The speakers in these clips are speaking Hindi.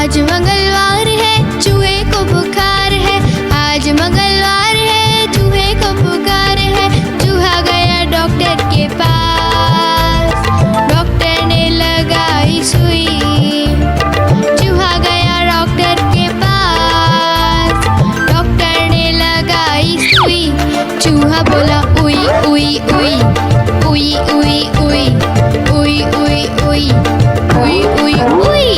आज मंगलवार है, चूहे को बुखार है। आज मंगलवार है, चूहे को बुखार है। चूहा गया डॉक्टर के पास, डॉक्टर ने लगाई सुई। चूहा गया डॉक्टर के पास, डॉक्टर ने लगाई सुई। चूहा बोला उई उई उई, उई उई उई, उई उई उई, उई उई उई।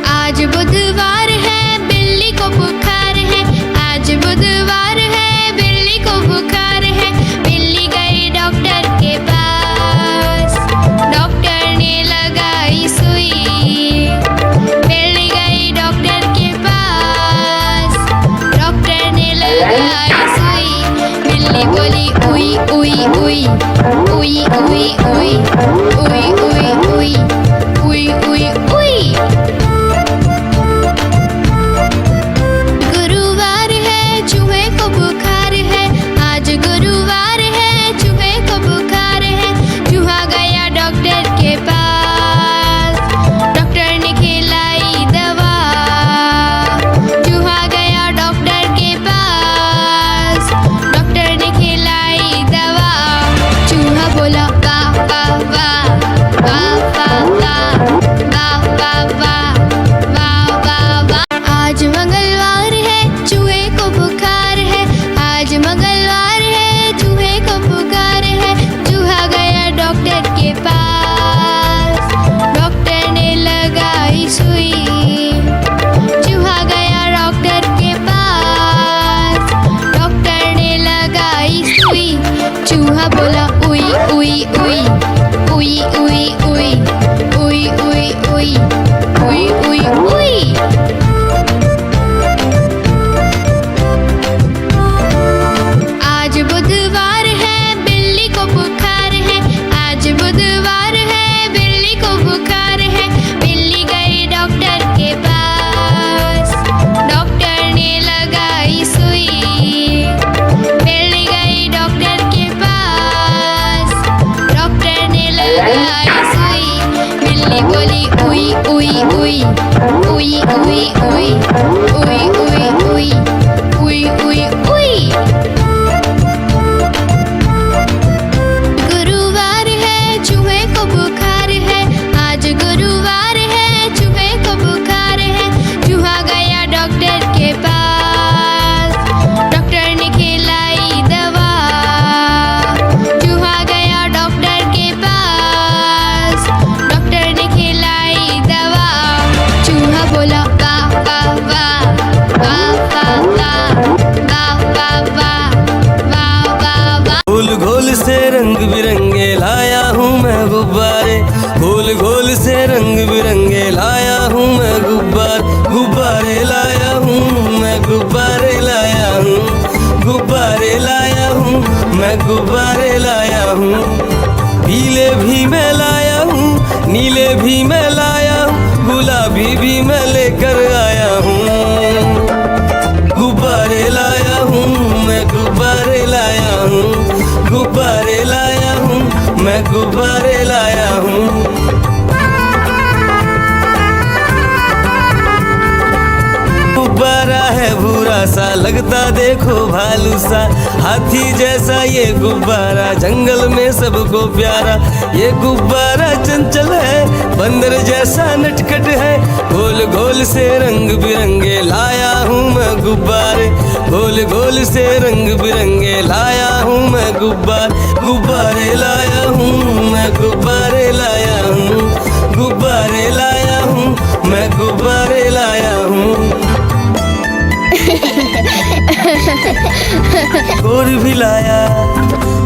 आज बुधवार है, बिल्ली को बुखार है। आज बुधवार है, बिल्ली को बुखार है। बिल्ली गई डॉक्टर के पास, डॉक्टर ने लगाई सुई। बिल्ली गई डॉक्टर के पास, डॉक्टर ने लगाई सुई। बिल्ली बोली उई उई उई, उई उई उई, उई उई उई, उई उई उई। गुरुवार है, चूहे को बुखार है। आज गुरुवार है, चूहे को बुखार है। चूहा गया डॉक्टर के पास, डॉक्टर ने खिलाई दवा। चूहा गया डॉक्टर के पास, डॉक्टर ने खिलाई दवा। चूहा बोला वाह वाह वाह, वाह वाह वाह, वाह वाह वाह, वाह वाह वाह। आज मंगलवार है, चूहे को बुखार है। आज मंगलवार है, चूहे को बुखार है। चूहा गया डॉक्टर के पास, डॉक्टर ने लगाई सुई। चूहा गया डॉक्टर के पास, डॉक्टर ने लगाई सुई। चूहा बोला उई उई उई, उई उई उई, उई उई उई, उई उई उई। आज बुधवार है, बिल्ली को बुखार है। आज बुधवार है, बिल्ली को बुखार है। बिल्ली गई डॉक्टर के पास, डॉक्टर ने लगाई सुई। बिल्ली गई डॉक्टर के पास, डॉक्टर ने लगाई सुई। बिल्ली बोली उई उई उई, उई उई उई, उई उई उई, उई उई उई। गुरुवार है, चूहे को बुखार है। आज गुरुवार है, चूहे को बुखार है। चूहा गया डॉक्टर के पास, डॉक्टर ने खिलाई दवा। चूहा गया डॉक्टर के पास, डॉक्टर ने खिलाई दवा। चूहा बोला वाह वाह वाह, वाह वाह वाह, वाह वाह वाह, वाह वाह वाह। गोल गोल से रंग बिरंगे लाया हूँ मैं गुब्बारे। गोल गोल से रंग बिरंगे लाया हूँ मैं गुब्बारे लाया हूँ मैं, गुब्बारे लाया हूँ, गुब्बारे लाया हूँ मैं, गुब्बारे लाया हूँ। पीले भी मैं लाया हूँ, नीले भी मैं लाया हूँ, गुलाबी भी मैं लेकर आया हूँ। गुब्बारे लाया हूँ मैं, गुब्बारे लाया हूँ, गुब्बारे लाया हूँ मैं, गुब्बारे लाया हूँ। गुब्बारा है भूरा सा, लगता देखो भालू सा। हाथी जैसा ये गुब्बारा, जंगल में सबको प्यारा। ये गुब्बारा चंचल है, बंदर जैसा नटखट है। गोल गोल से रंग बिरंगे लाया हूँ मैं गुब्बारे। गोल गोल से रंग बिरंगे लाया हूँ मैं गुब्बारे लाया हूँ मैं, गुब्बारे लाया हूँ, गुब्बारे लाया हूँ मैं, गुब्बारे लाया हूँ। कोण भी लाया,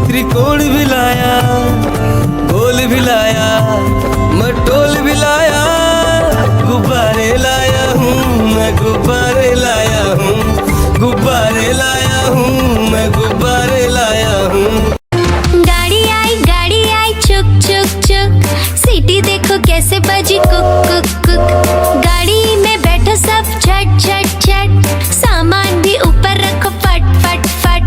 त्रिकोण भी लाया, गोल भी लाया, मटोल भी लाया। गुब्बारे लाया हूँ मैं, गुब्बारे लाया हूँ, गुब्बारे लाया हूँ मैं, गुब्बारे लाया हूँ। गाड़ी आई चुक चुक चुक, सीटी देखो कैसे बजी कुक कुक कुक। गाड़ी में बैठो सब झट झट झट, सामान भी ऊपर रखो फट फट फट।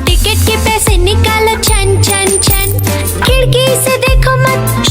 टिकट के पैसे निकालो छन छन छन, खिड़की से देखो मत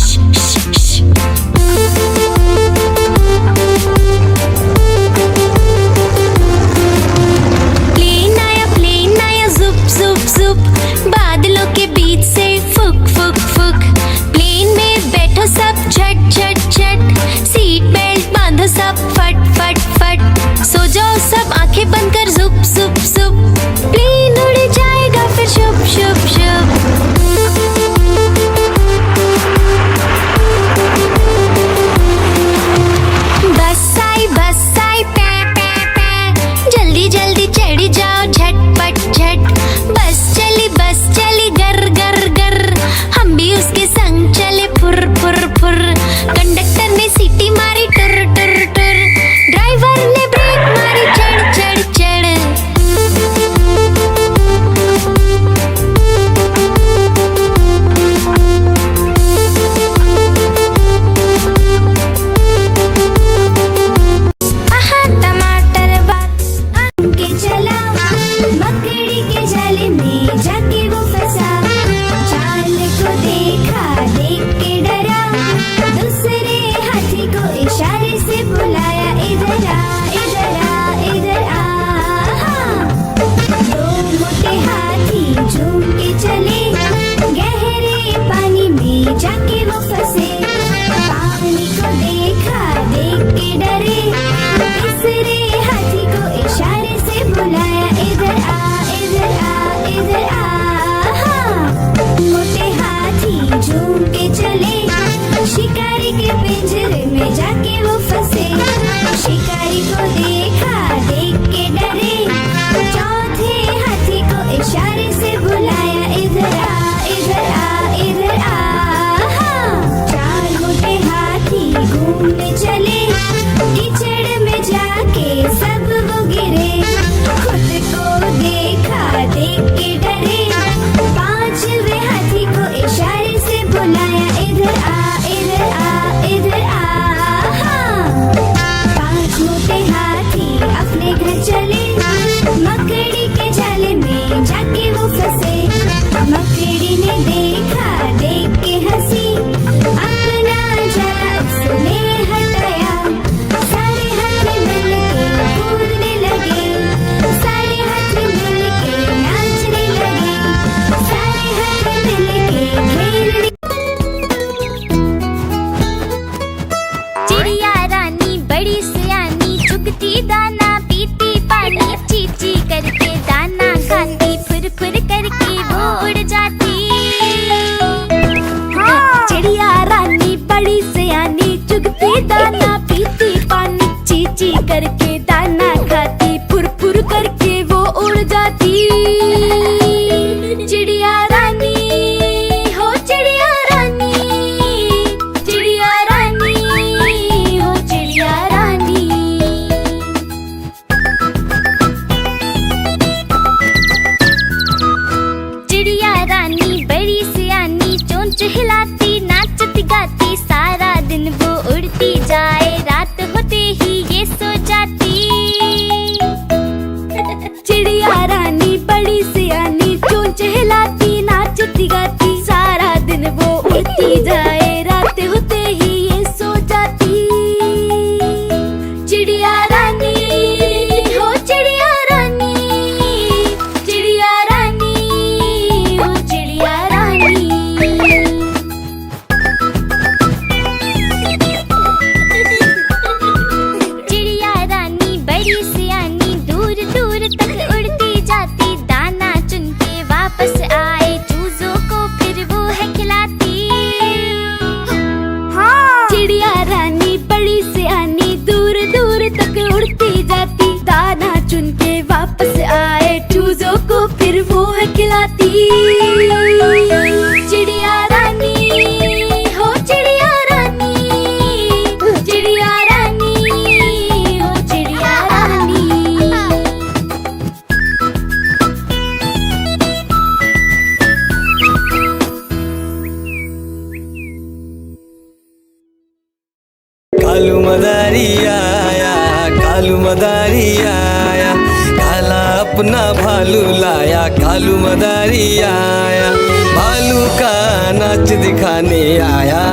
कालू मदारी आया, कालू मदारी आया, काला अपना भालू लाया, कालू मदारी आया, भालू का नाच दिखाने आया,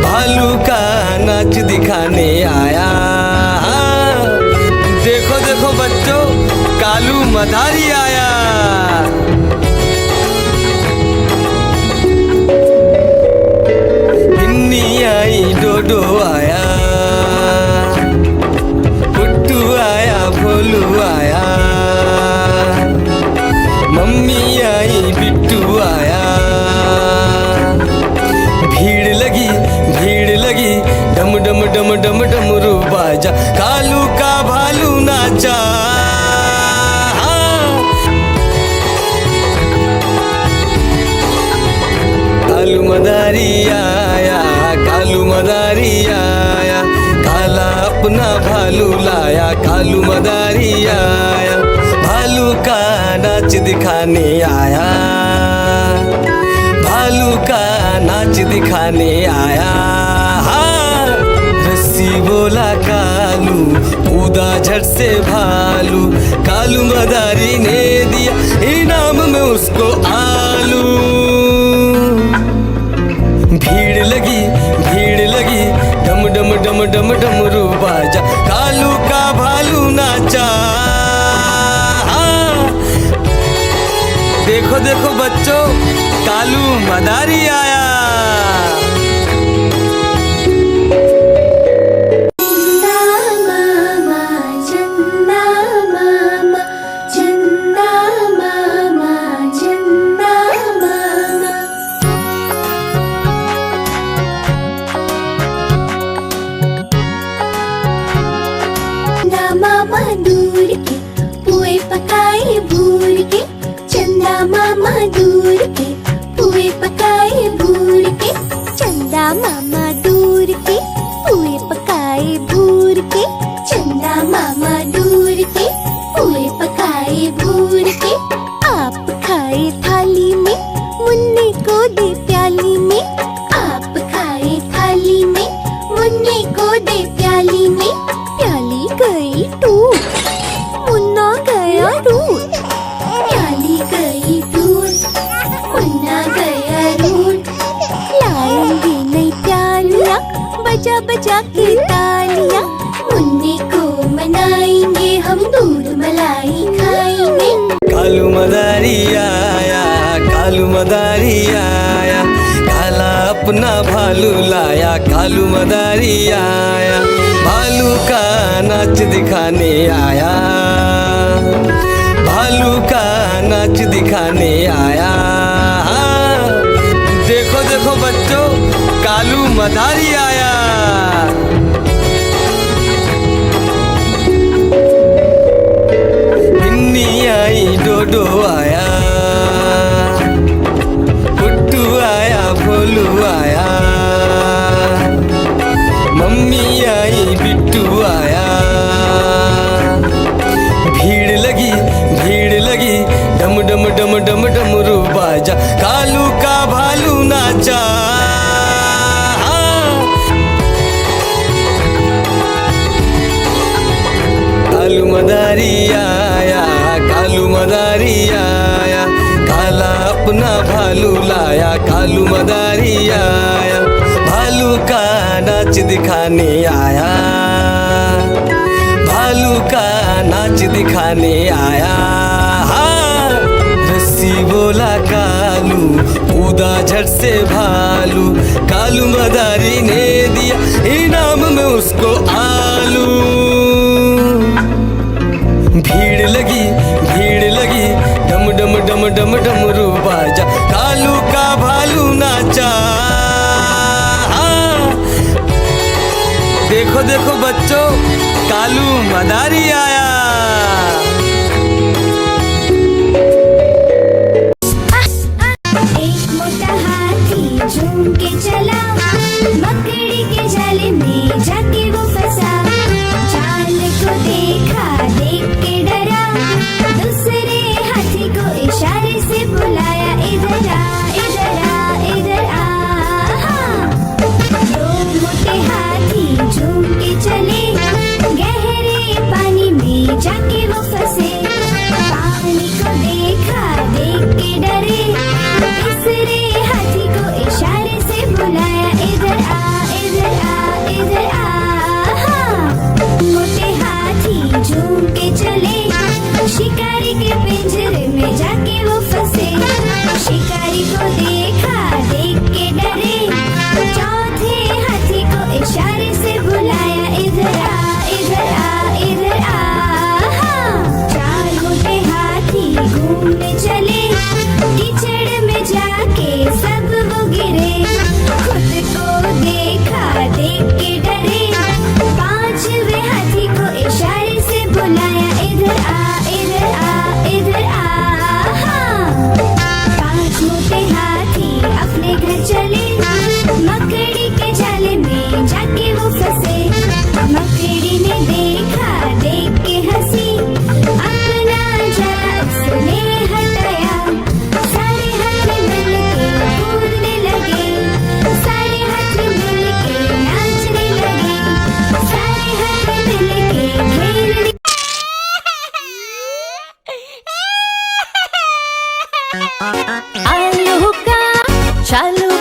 भालू का नाच दिखाने आया। देखो देखो बच्चों, कालू मदारी आया। गिन्नी आई, डोडो आया, गुड्डू आया, भोलू आया, मम्मी आई, बिट्टू आया। भीड़ लगी, भीड़ लगी, डम डम डम डम डमरू बाजा, कालू का भालू नाचा। कालू मदारी आया, कालू मदारी आया, काला अपना भालू लाया, कालू मदारी आया, भालू का नाच दिखाने आया, भालू का नाच दिखाने आया। रस्सी बोला कालू, कूदा झट से भालू, कालू मदारी ने दिया इनाम में उसको आलू। भीड़ लगी, भीड़ लगी, डम डम डम डम डमरू बाजा, कालू का भालू नाचा। देखो देखो बच्चों, कालू मदारी आया। मामा दूर के पुए पकाए भूर के, चंदा मामा दूर के पुए पकाए भूर के, चंदा मामा दूर के पुए पकाए भूर के, चंदा मामा दूर के पुए पकाए भूर के। आप खाए थाली में, मुन्ने को दे प्याली में, आप खाए थाली में, मुन्ने को दे प्याली में, प्याली गई टूट, मुन्ना गया रूट, प्याली गई टूट, मुन्ना गया रूट। लाएंगे नई प्यालियाँ, बजा बजा के तालियाँ, मुन्ने को मनाएंगे हम, दूध मलाई खाएंगे। कालू मदारी आया, कालू मदारी आया, काला अपना भालू लाया, कालू मदारी आया, भालू का नाच दिखाने आया, भालू का नाच दिखाने आया। देखो देखो बच्चों, कालू मदारी आया। गिन्नी आई, डोडो आया, गुड्डू आया, भोलू आया, मम्मी आई, बिट्टू आया। भीड़ लगी, भीड़ लगी, डम डम डम डम डमरू बाजा, कालू का भालू नाचा। कालू मदारी आया, कालू मदारी आया, काला अपना भालू लाया, कालू मदारी आया, भालू का नाच दिखाने आया, भालू का नाच दिखाने आया। रस्सी बोला कालू, कूदा झट से भालू, कालू मदारी ने दिया इनाम में उसको आलू। भीड़ लगी, भीड़ लगी, डम डम डम डम डमरू बाजा, कालू का भालू नाचा। देखो देखो बच्चों, कालू मदारी आया। एक मोटा हाथी झूम के चला, मकड़ी के जाले में जाके वो फंसा, जाल को देखा, देख के डरा, दूसरे हाथी को इशारे से बुलाया, इधर आ, इधर आ, इधर आ। दो मोटे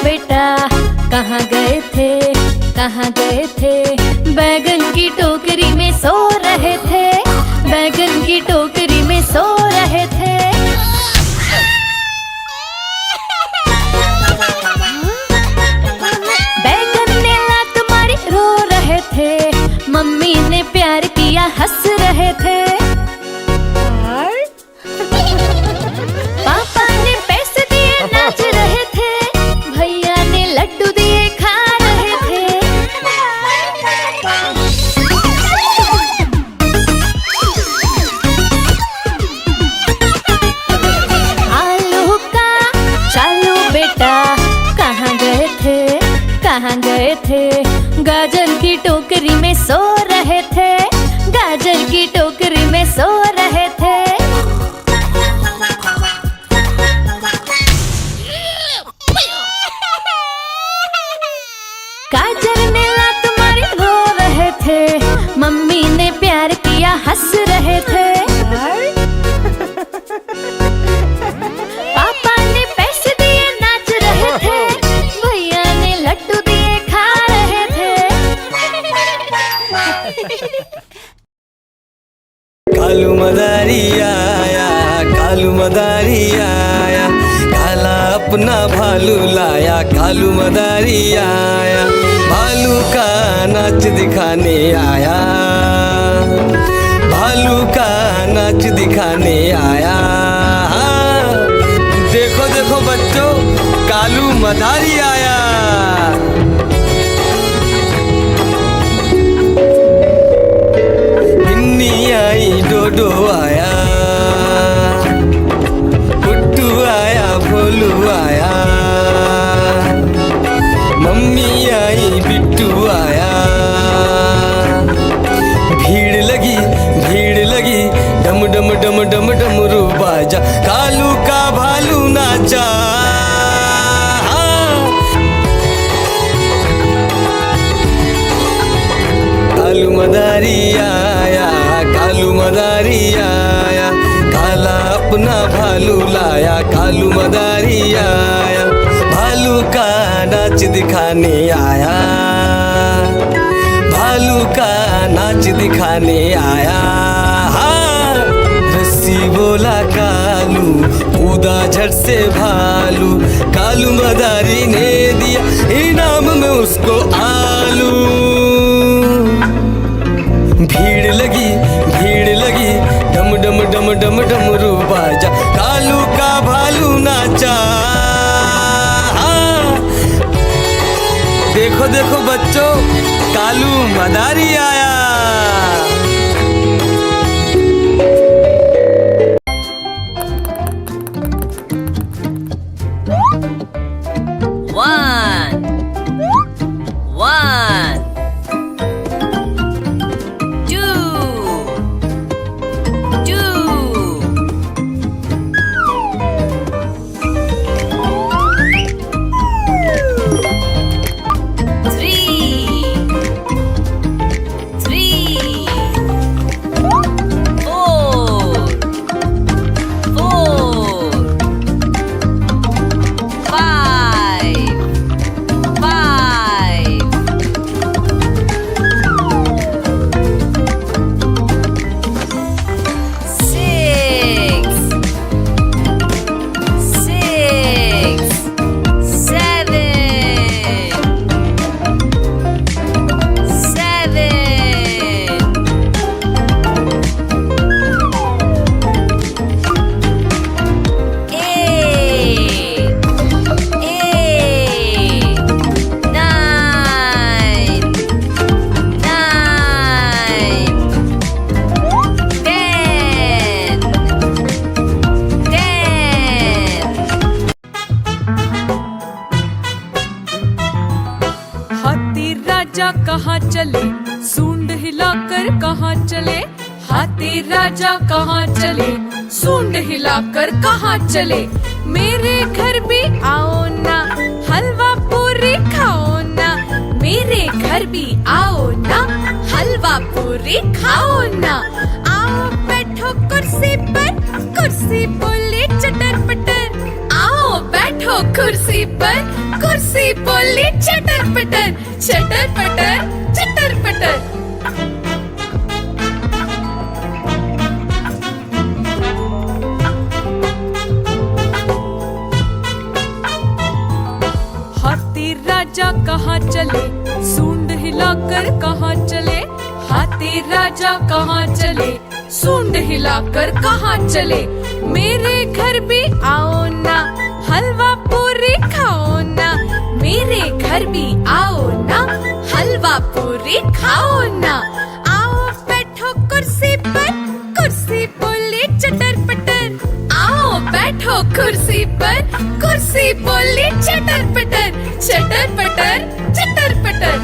बेटा कहाँ गए थे, कहाँ गए थे? बैगन की टोकरी में सो रहे थे, बैगन की टोकरी में सो रहे थे। बैगन ने लात मारी रो रहे थे, मम्मी ने प्यार किया हंस रहे थे। पापा ने पैसे दिए नाच रहे थे, भैया ने लड्डू दिए खा रहे थे। आलू का चालू बेटा कहाँ गए थे, कहाँ गए थे? गाजर की टोकरी में सो रहे थे, गाजर की टोकरी में सो रहे थे। गाजर ने लात मारी रो रहे थे, मम्मी ने प्यार किया हंस रहे थे। पापा ने पैसे दिए नाच रहे थे, भैया ने लड्डू दिए खा रहे थे। कालू मदारी आया, कालू मदारी आया, काला अपना भालू लाया, कालू मदारी आया, भालू का नाच दिखाने आया, भालू का नाच दिखाने आया। देखो देखो बच्चों, कालू मदारी आया। गिन्नी आई, डोडो आया, गुड्डू आया, भोलू आया, मम्मी आई, बिट्टू आया। भीड़ लगी, भीड़ लगी, डम डम डम डम डमरू बाजा, कालू का भालू नाचा। कालू मदारी आया, कालू मदारी आया, काला अपना भालू लाया, कालू मदारी आया, भालू का नाच दिखाने आया, भालू का नाच दिखाने आया। रस्सी बोला कालू, कूदा झट से भालू, कालू मदारी ने दिया इनाम में उसको आलू। भीड़ लगी, भीड़ लगी, डम डम डम डम डमरू बाजा, कालू का भालू नाचा। देखो देखो बच्चों, कालू मदारी आया। राजा कहाँ चले, सूंड हिलाकर कहाँ चले? हाथी राजा कहाँ चले, सूंड हिलाकर कहाँ चले? मेरे घर भी आओ ना, हलवा पूरी खाओ ना। मेरे घर भी आओ ना, हलवा पूरी खाओ ना। आओ बैठो कुर्सी पर, कुर्सी बोले चटर पटर। आओ बैठो कुर्सी पर, कुर्सी बोली चटर पटर, चटर पटर, चटर पटर। हाथी राजा कहाँ चले, सूंड हिलाकर कहाँ चले। हाथी राजा कहाँ चले, सूंड हिलाकर कहाँ चले। मेरे घर भी आओ ना, हलवा पूरी खाओ ना। मेरे घर भी आओ ना, हलवा पूरी खाओ ना। आओ बैठो कुर्सी पर, कुर्सी बोली चटर पटर। आओ बैठो कुर्सी पर, कुर्सी बोली चटर पटर, चटर पटर, चटर पटर।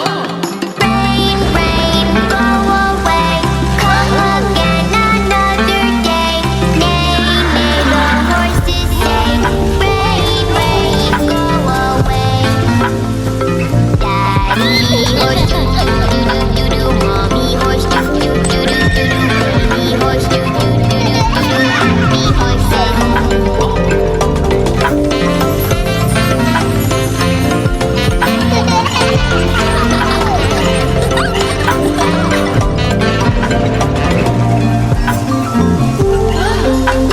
Rain, rain, go away. Come again another day. Neigh, neigh, the horses say. Rain, rain, go away. Daddy horse, doo doo doo doo doo. Mommy horse, doo doo doo doo doo. Baby horse, doo doo doo doo doo. Happy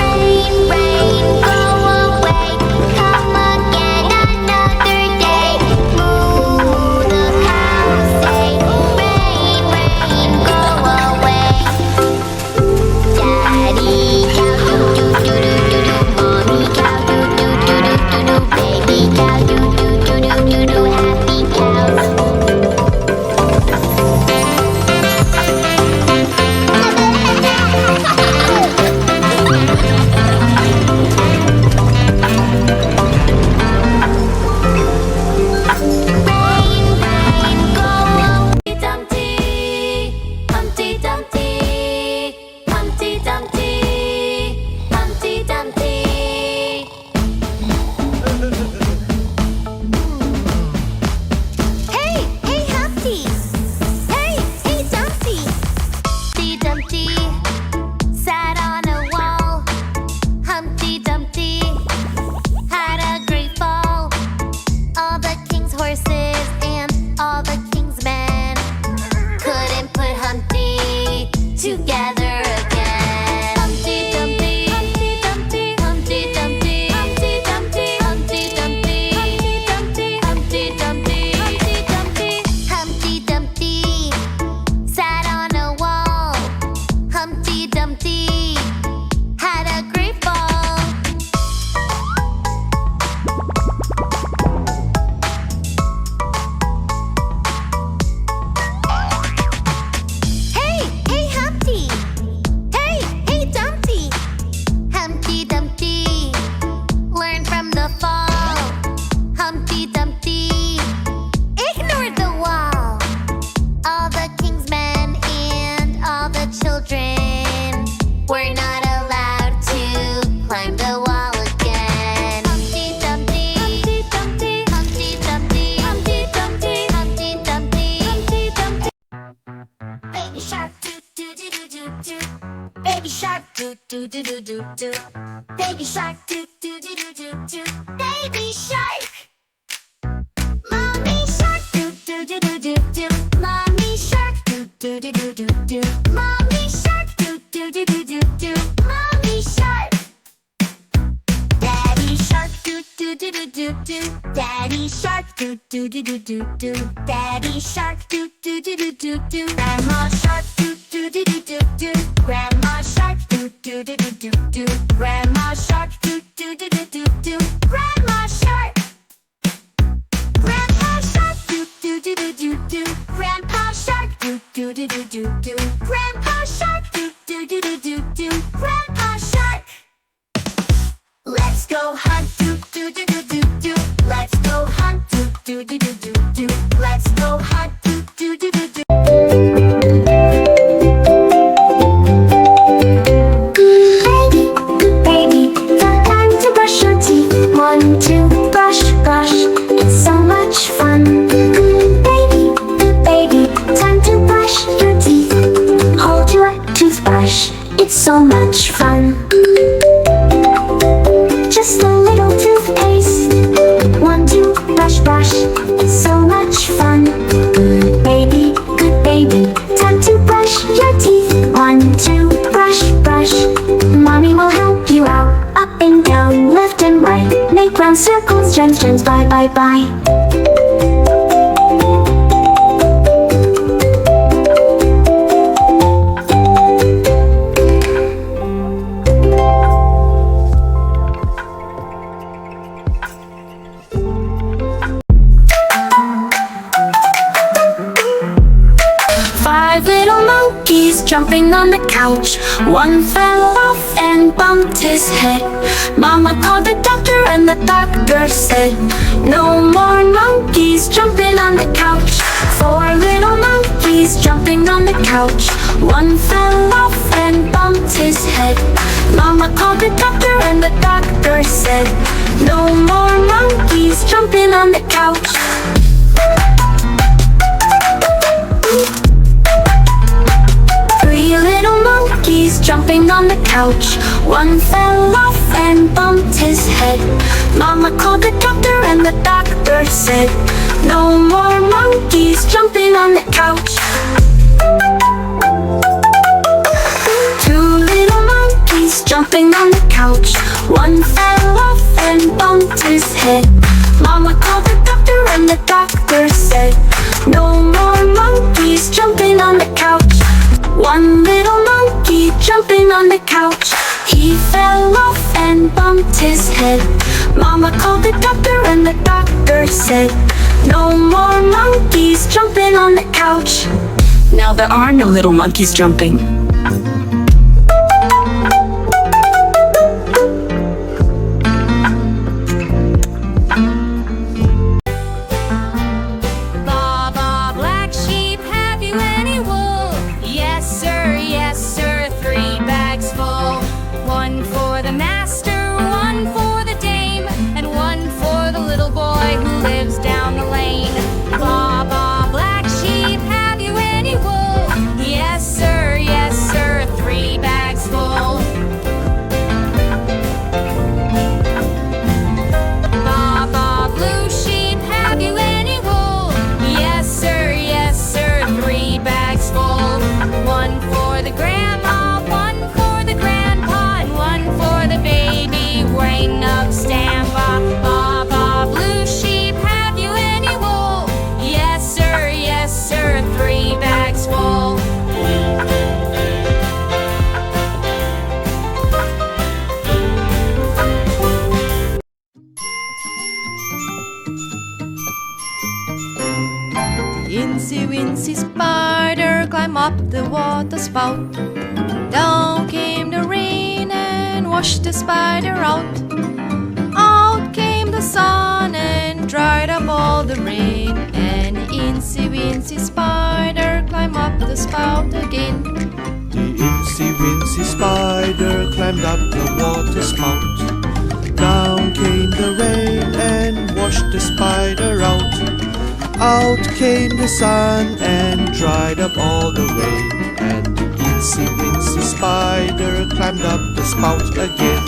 Rain, rain, go away. Come again another day. Moo, the cows say. Rain, rain, go away. Daddy cow, doo doo doo doo doo doo. Mommy cow, doo doo doo doo doo doo. Baby cow, doo doo doo doo doo doo. Happy cows. Rain, rain, go away. Dumpty, Humpty Dumpty, Humpty Dumpty, Humpty Dumpty. Hey, hey Humpty, hey, hey Dumpty. Humpty Dumpty sat on a wall. Humpty Dumpty had a great fall. All the king's horses and all the king's men couldn't put Humpty together again. Humpty Dumpty, Humpty Dumpty, Humpty Dumpty, Humpty Dumpty, Humpty Dumpty, Humpty Dumpty, Humpty Dumpty, Humpty Dumpty. Humpty Dumpty sat on a wall. Humpty Dumpty had a great fall. Hey, hey Humpty. Hey, hey Dumpty. Humpty Dumpty learn from the fall. Humpty Dumpty ignored the wall. All the king's men and all the children were not allowed to climb the wall again. Humpty Dumpty, Humpty Dumpty, Humpty Dumpty, Humpty Dumpty, Humpty Dumpty, Humpty Dumpty. Baby shark, doo doo doo doo doo doo. Baby shark, doo doo doo doo doo doo. Baby shark, doo doo doo doo doo doo. Baby shark. Mommy shark, doo doo doo doo doo doo. Mommy shark, doo doo doo doo doo doo. Mommy shark, doo doo doo doo doo doo. Mommy shark. Daddy shark, doo doo doo doo doo doo. Daddy shark, doo doo doo doo doo doo. Daddy shark, doo doo doo doo doo doo. Grandma shark, doo doo doo doo doo doo. Grandma shark, doo doo doo doo doo doo. Grandma shark, doo doo doo doo doo doo. Grandma shark. Grandpa shark, doo doo doo doo doo doo. Grandpa shark, doo doo doo doo doo doo. Grandpa shark, doo doo doo doo doo doo. Grandpa shark. Let's go hunt, doo doo doo doo doo doo. Let's go hunt, doo doo doo doo doo doo. Let's go hunt, doo doo doo doo doo. shape, round circles, gems, gems, bye, bye, bye. Five little monkeys jumping on the couch. One fell off and bumped his head. Mama called the doctor and the doctor said, no more monkeys jumping on the couch. Four little monkeys jumping on the couch. One fell off and bumped his head. Mama called the doctor and the doctor said, no more monkeys jumping on the couch. Three little monkeys jumping on the couch. One fell off and bumped his head. Mama called the doctor and the doctor said, no more monkeys jumping on the couch. Two little monkeys jumping on the couch. One fell off and bumped his head. Mama called the doctor and the doctor said, no more monkeys jumping on the couch. One little monkey jumping on the couch. He fell off and bumped his head. Mama called the doctor and the doctor said, no more monkeys jumping on the couch. Now there are no little monkeys jumping. Baba, black sheep, have you any wool? Yes sir, 3 bags full. One for the master, one for the dame, and one for the little boy who lives down the lane. Baba, black sheep, have you any wool? Yes sir, 3 bags full. Baba, blue sheep, have you any wool? Yes sir, 3 bags full. One for the grandma, one for the grandpa, and one for the baby wearing up Stampa. Baba, blue sheep, have you any wool? Yes sir, 3 bags full. Incy wincy spider climbed up the water spout. Down came the rain and washed the spider out. Out came the sun and dried up all the rain. And incy wincy spider climbed up the spout again. The incy wincy spider climbed up the water spout. Down came the rain and washed the spider out. Out came the sun and dried up all the rain. And the incy wincy spider climbed up the spout again.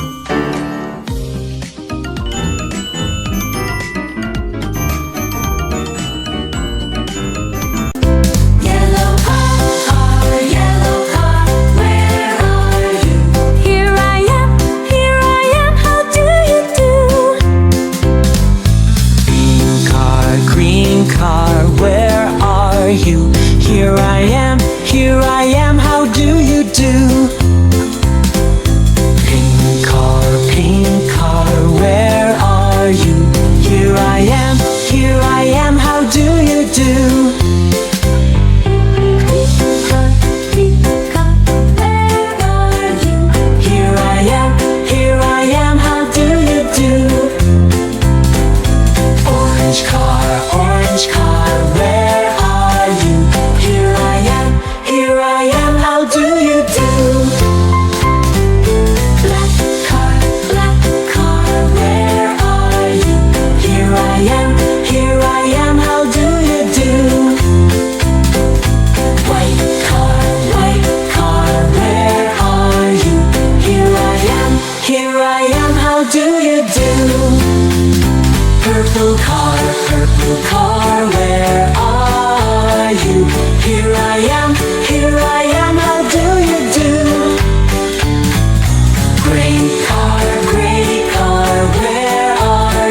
Yellow car, where are you? Here I am, how do you do? Green car, where are you? Here I am, how do you do? Pink car, where are you? Here I am, how do you do? Here I am, how do you do? Orange car, where are you? Here I am, how do you do? Black car, where are you? Here I am, how do you do? White car, where are you? Here I am, how do you do? Purple car, where are you? Here I am, how do you do? Gray car, where are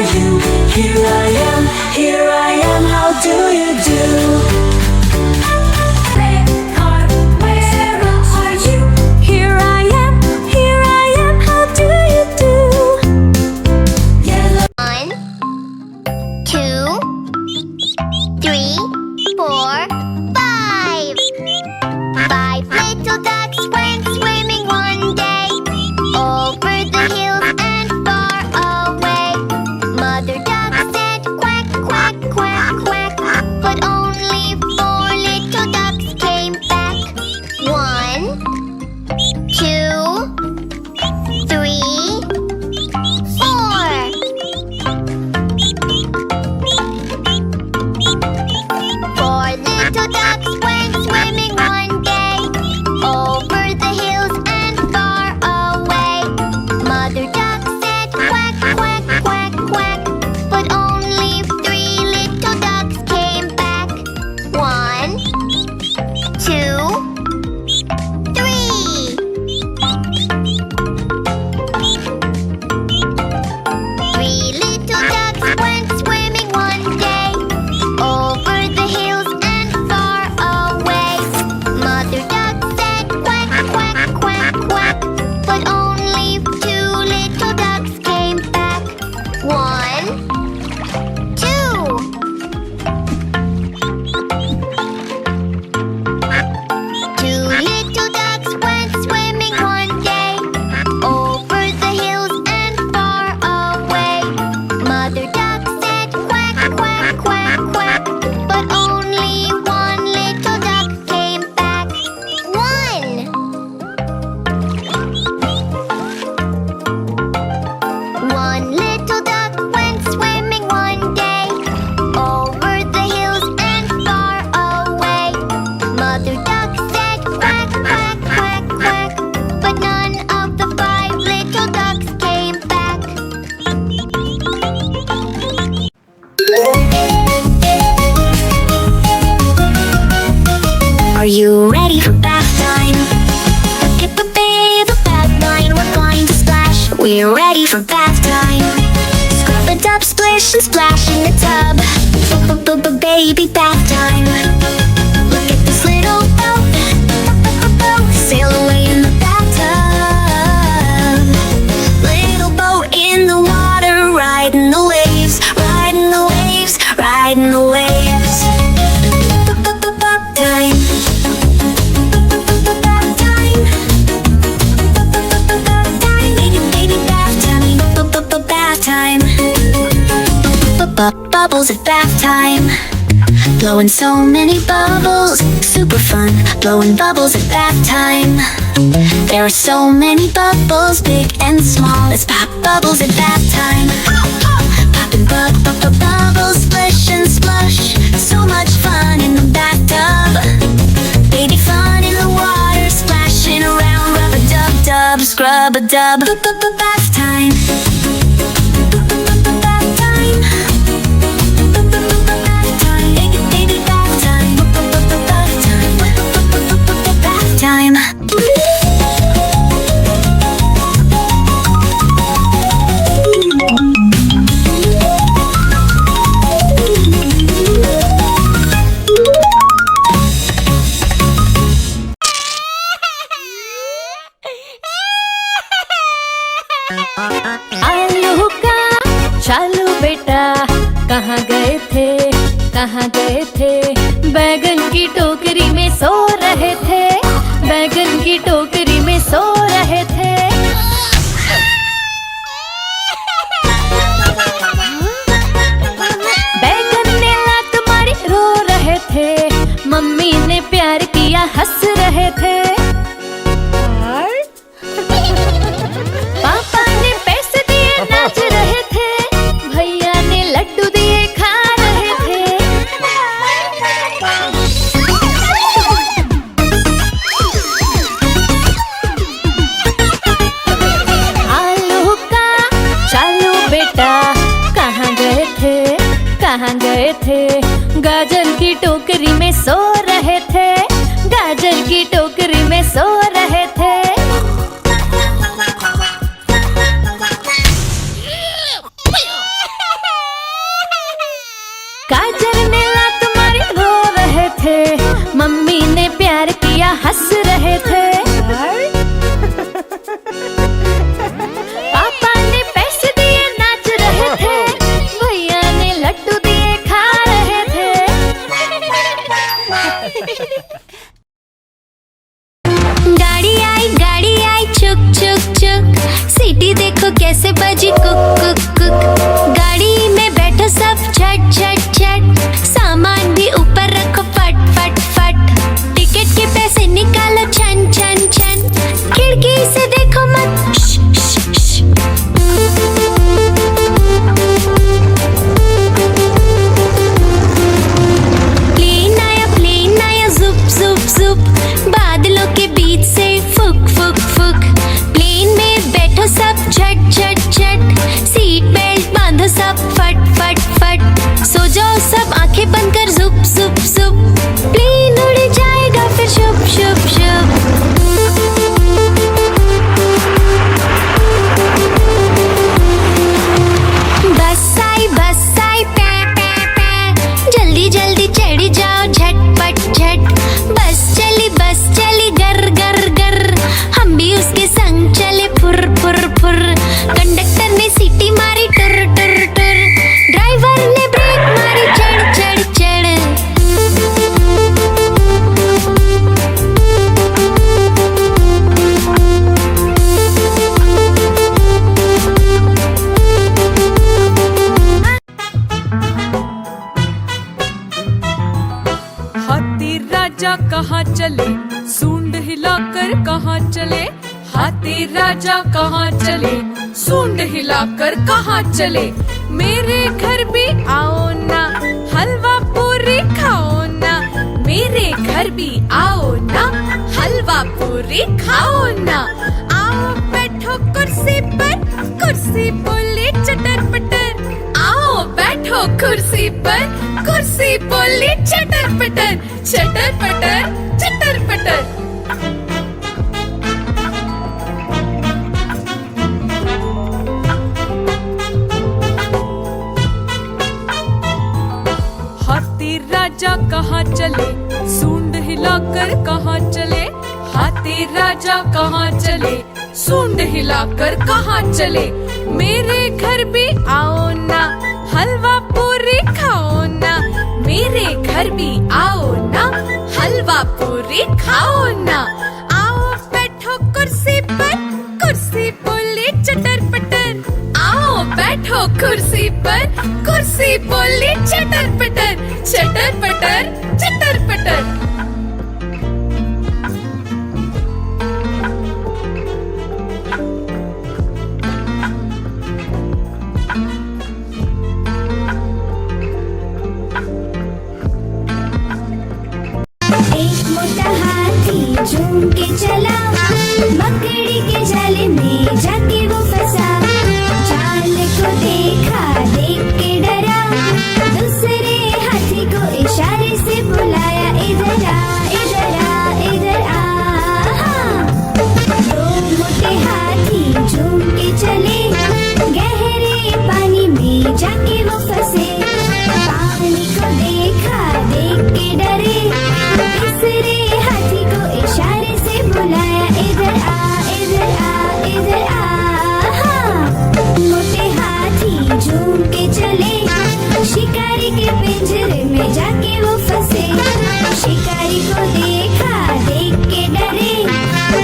Are you ready for bath time? Hip a babe, a bath line, we're going to splash. We're ready for bath time. Scrub a dub, splish and splash in the tub. Baby bath time. Look at this little boat. Sail away in the bathtub. Little boat in the water, riding the waves, riding the waves, riding the waves. Bath time. Bath time. Baby bath time. Bath time. Bubbles at bath time. Blowing so many bubbles, super fun. Blowing bubbles at bath time. There are so many bubbles, big and small. Let's pop bubbles at bath time. Popping bubbles, splish and splush. So much fun in the bathtub. Baby fun in the water, splashing around. Rub a dub dub, scrub a dub. Bath time. Time. आलू का चालू बेटा, कहाँ गए थे, कहाँ गए थे? बैगन की टोकरी में सो रहे थे, बैगन की टोकरी में सो रहे थे। बैगन ने लात मारी, रो रहे थे, मम्मी ने प्यार किया, हंस रहे थे। पापा ने पैसे दिए, नाच रहे थे, भैया ने लड्डू दिए, खा रहे थे। आलू का चालू बेटा, कहाँ गए थे, कहाँ गए थे? गाजर की टोकरी में सो रहे थे, गाजर की टोकरी में सो रहे थे। गाजर ने लात मारी, रो रहे थे, मम्मी ने प्यार किया, हंस रहे थे। पापा ने पैसे दिए, नाच रहे थे, भैया ने लड्डू दिए, खा रहे थे। गाड़ी आई चुक चुक चुक, सीटी देखो कैसे बजी कुक कुक कुक। गाड़ी में बैठो सब झट झट झट, सामान भी ऊपर रखो फट फट फट। टिकट के पैसे निकालो छन छन छन, खिड़की से देखो मत श श श। प्लेन आया जुप जुप जुप, बादलों के बीच से फुक फुक फुक। प्लेन में बैठो सब झट झट झट, सीट बेल्ट बांधो सब फट फट फट। सो जाओ सब आंखें बंद कर जुप जुप जुप, प्लेन उड़ जाएगा फिर शुप शुप शुप। बस आई पै पै पै, जल्दी जल्दी चढ़ी जाओ झटपट झट। बस चली गर गर गर, हम भी उसके संग चले फुर फुर फुर। कंडक्टर ने सीटी मारी टुर टुर टुर, ड्राइवर ने ब्रेक मारी चढ़ चढ़ चढ़। हाथी राजा कहाँ चले, सूंड हिलाकर कहाँ चले? हाथी राजा कहाँ चले, सूंड हिलाकर कहाँ चले? मेरे घर भी आओ ना, हलवा पूरी खाओ ना। मेरे घर भी आओ ना, हलवा पूरी खाओ ना। आओ बैठो कुर्सी पर, कुर्सी बोली चटर पटर। आओ बैठो कुर्सी पर, कुर्सी बोली चटर पटर। चटर पटर चटर पटर। हाथी राजा कहाँ चले, सूंड हिलाकर कहाँ चले। हाथी राजा कहाँ चले, सूंड हिलाकर कहाँ चले। मेरे घर भी आओ ना, हलवा पूरी खाओ ना। मेरे घर भी आओ ना, हलवा पूरी खाओ ना। आओ बैठो कुर्सी पर, कुर्सी बोली चटर पटर। आओ बैठो कुर्सी पर, कुर्सी बोली चटर पटर। चटर पटर चटर पटर। एक मोटा हाथी झूम के चला, मकड़ी के जाल में जाके वो फंसा। जाल को देखा, देख के डरा, दूसरे हाथी को इशारे से बुलाया, इधर आ इधर आ इधर आ। दो मोटे हाथी झूम के चले, गहरे पानी में जाके वो फंसे। पानी को देखा, देख के डरे, तीसरे हाथी को इशारे से बुलाया, इधर आ इधर आ इधर आ। मोटे हाथी झूम के चले, शिकारी के पिंजरे में जाके वो फंसे। शिकारी को देखा, देख के डरे,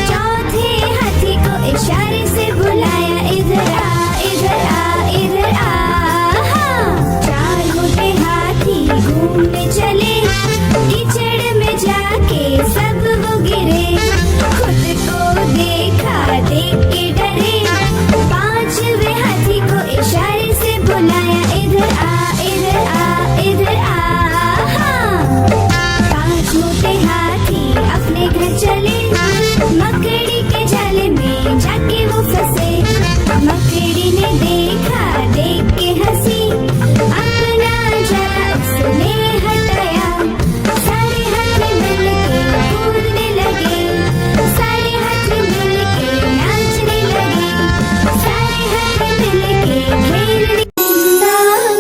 चौथे हाथी को इशारे से बुलाया, इधर आ इधर आ इधर आ। चार मोटे हाथी घूमने चले, कीचड़ में जाके सब वो गिरे। खुद को देखा, देख के डरे, पांचवे हाथी को इशारे से बुलाया, इधर आ इधर आ इधर आ। पांच मोटे हाथी अपने घर चले, मकड़ी के जाल में जाके वो फंसे। मकड़ी ने देखा, देख के हंसी, अपना जाल उसने हटाया। सारे हाथी मिलके कूदने लगे, सारे हाथी मिलके नाचने लगे, सारे हाथी मिलके खेलने। चंदा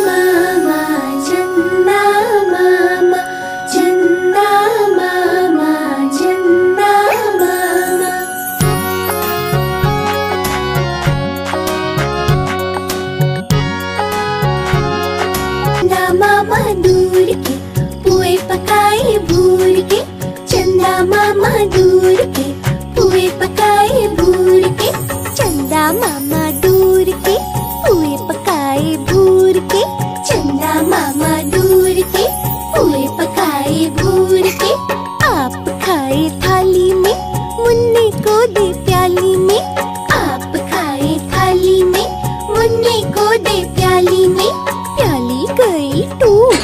मामा, चंदा मामा, चंदा मामा, चंदा मामा दूर के पुए पकाए भूर के। चंदा मामा दूर के पुए पकाए भूर के। चंदा मामा दूर के पुए पकाए भूर के। चंदा मामा दूर के पुए पकाए भूर के। आप खाए थाली में, मुन्ने को दे प्याली में। आप खाए थाली में, मुन्ने को दे प्याली में। प्याली गई टूट,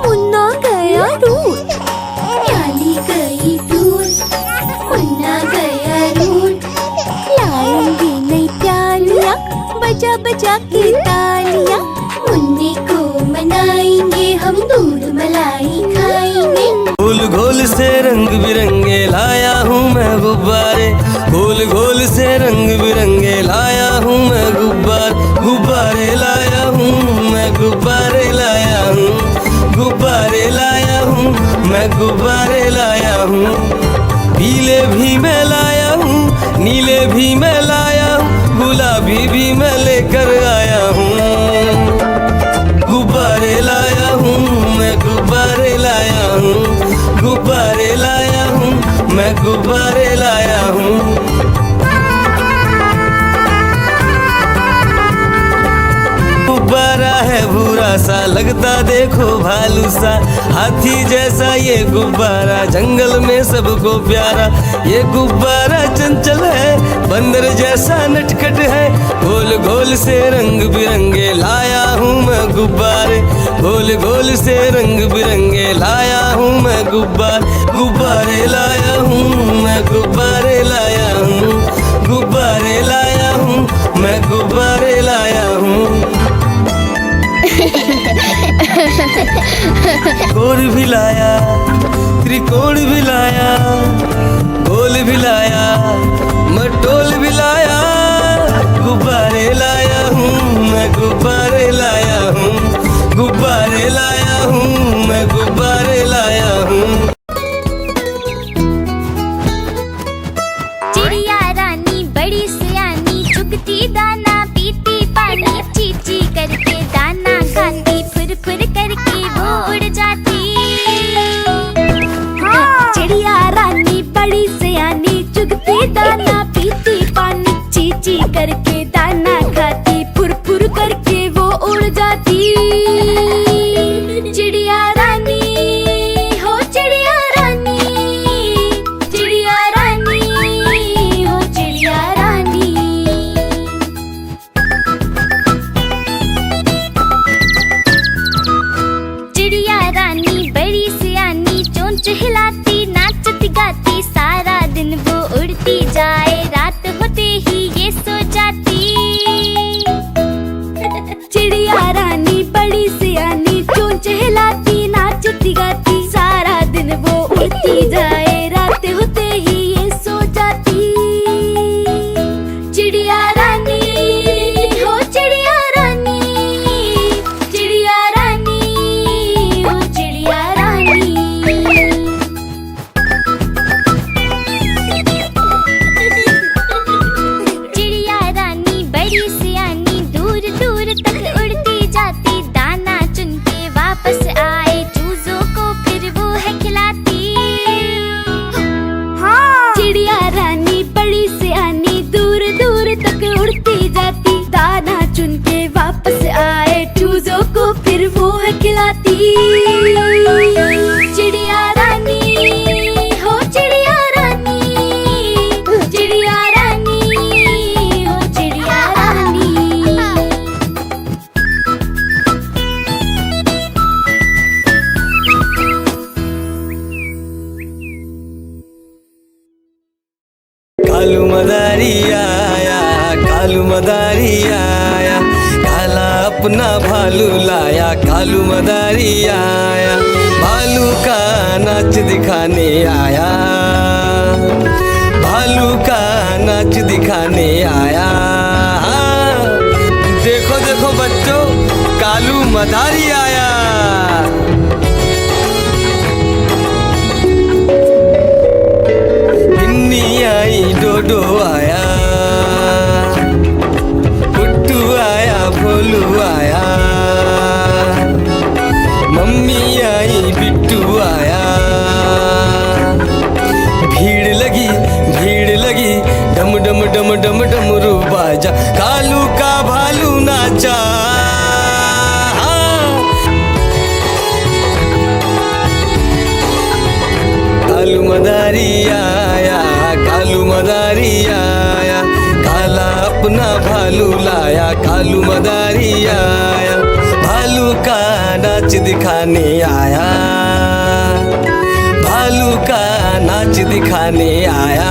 मुन्ना गया रूट। प्याली गई टूट, मुन्ना गया रूट। लाएंगे नई प्यालियाँ, बजा बजा के तालियाँ। मुन्ने को मनाएंगे हम, दूध मलाई खाएंगे। गोल गोल से रंग बिरंगे लाया हूँ मैं गुब्बारे। गोल गोल से रंग बिरंगे लाया हूँ मैं गुब्बारे लाया हूँ मैं, गुब्बारे लाया हूँ। गुब्बारे लाया हूँ मैं, गुब्बारे लाया हूँ। पीले भी मैं लाया हूँ, नीले भी मैं लाया हूँ, गुलाबी भी मैं लेकर आया हूँ। गुब्बारे लाया हूँ मैं, गुब्बारे लाया हूँ। गुब्बारे लाया हूँ मैं, गुब्बारे लाया हूँ। गुब्बारा है भूरा सा, लगता देखो भालू सा। हाथी जैसा ये गुब्बारा, जंगल में सबको प्यारा। ये गुब्बारा चंचल है, बंदर जैसा नटखट है। गोल गोल से रंग बिरंगे लाया हूँ मैं गुब्बारे। गोल गोल से रंग बिरंगे लाया हूँ मैं गुब्बारे लाया हूँ मैं, गुब्बारे लाया हूँ। गुब्बारे लाया हूँ मैं, गुब्बारे लाया हूँ। गोर भी लाया, त्रिकोण भी लाया, गोल भी लाया, मटोल भी लाया, गुब्बारे लाया हूँ मैं, गुब्बारे लाया हूँ, गुब्बारे लाया हूँ मैं, गुब्बारे लाया हूँ। चिड़िया रानी बड़ी सियानी, चुगती दाना पीती पानी, चींची करके दाना खाती, फुर फुर करके वो उड़ जाती। चिड़िया रानी बड़ी सियानी, चुगती दाना पीती पानी, चींची करके दाना खाती, फुर फुर करके वो उड़ जाती। चिड़िया रानी हो चिड़िया रानी, चिड़िया रानी हो चिड़िया रानी। चिड़िया रानी बड़ी सियानी, चोंच हिलाती नाचती गाती, सारा दिन वो उड़ती जाए, रात होते ही ये सो जाती। चिड़िया रानी बड़ी सियानी, चोंच हिलाती नाचती गाती, सारा दिन वो उड़ती जाए, रात होते ही ये सो जाती। चिड़िया रानी हो चिड़िया रानी, चिड़िया रानी हो चिड़िया रानी। चिड़िया रानी बड़ी सियानी, दूर दूर तक उड़ती जाती, दाना चुन के वापस आए, चूजों को फिर वो है खिलाती। चिड़िया रानी बड़ी सियानी, दूर दूर तक उड़ती जाती, दाना चुन के वापस आए, चूजों को फिर वो है खिलाती। चिड़िया रानी हो चिड़िया रानी, चिड़िया रानी हो चिड़िया रानी। कालू मदारी आया, कालू मदारी आया, काला अपना भालू लाया, कालू मदारी आया, भालू का नाच दिखाने आया, भालू का नाच दिखाने आया। देखो देखो बच्चों, कालू मदारी आया। बिन्नी आई, डोडो आया, पुट्टू आया, भोलू आया, मम्मी आई, बिट्टू आया। भीड़ लगी, डम डम डम डम डमरू बाजा, कालू का भालू नाचा। कालू मदारी आया, कालू मदारी आया, काला अपना भालू लाया, कालू मदारी आया, भालू का नाच दिखाने आया, भालू का नाच दिखाने आया।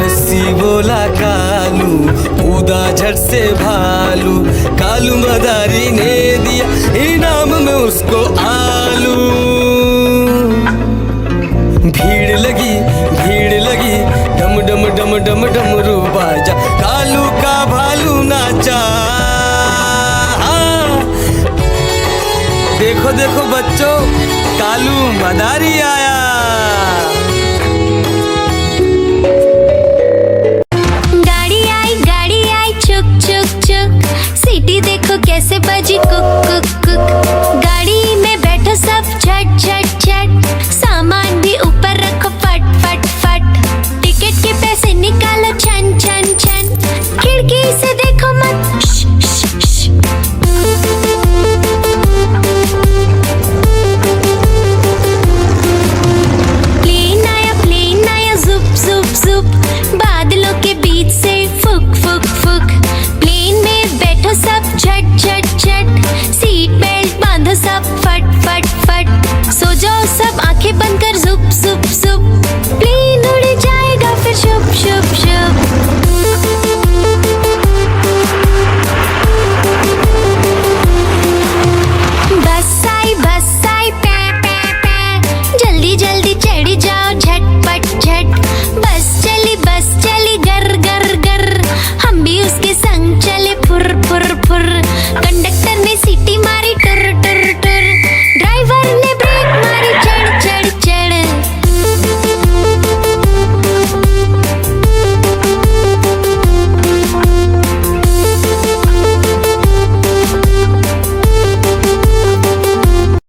रस्सी बोला कालू, कूदा झट से भालू, कालू मदारी ने दिया इनाम में उसको आलू। भीड़ लगी, डम डम डम डम डमरू बाजा, कालू का भालू नाचा। देखो देखो बच्चों, कालू मदारी आया। गाड़ी आई छुक छुक छुक, सीटी देखो कैसे बजी कुक